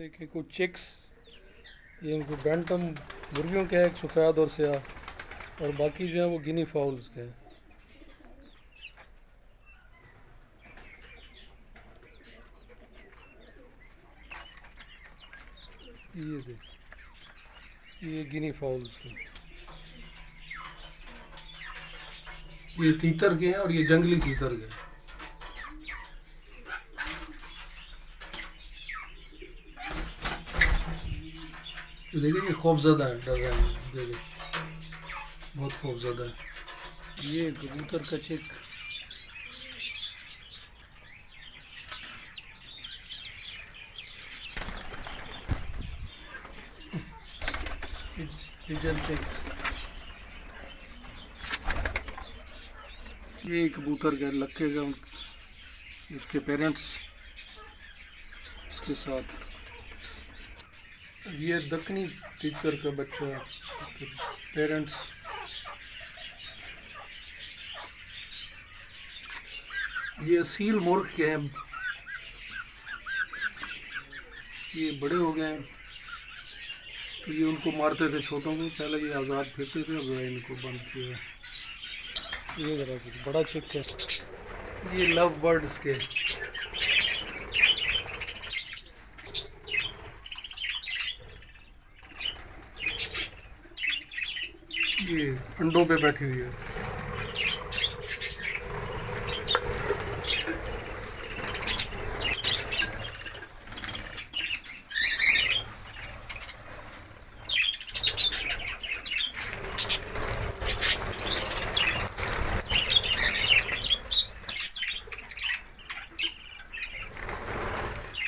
देखिए कुछ चिक्स, ये उनको बैंटम मुर्गियों के हैं, एक सफ़ेद और स्याह, और बाकी जो है वो गिनी फाउल्स के हैं। ये देखिए, ये गिनी फाउल्स के, ये तीतर के हैं और ये जंगली तीतर के हैं। ये देखिए, ये खौफजदा है, डर रहे हैं, देखिए बहुत खौफजदा है। ये कबूतर का चिक, पिजन चिक, ये कबूतर का लक्के का, इसके पेरेंट्स इसके साथ। ये दक्कनी तीतर का बच्चा, इसके पेरेंट्स। ये असील मुर्ग के हैं, ये बड़े हो गए हैं, तो ये उनको मारते थे छोटों को, पहले ये आज़ाद फिरते थे, अब इनको बंद किया है। ये जरा बड़ा चिक है, ये लव बर्ड्स के, ये अंडों पे बैठी हुई है।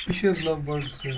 फिशेस लव बर्ड्स के,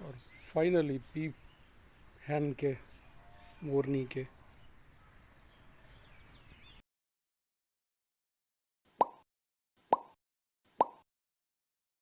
और फाइनली पीप हैन के, मोरनी के।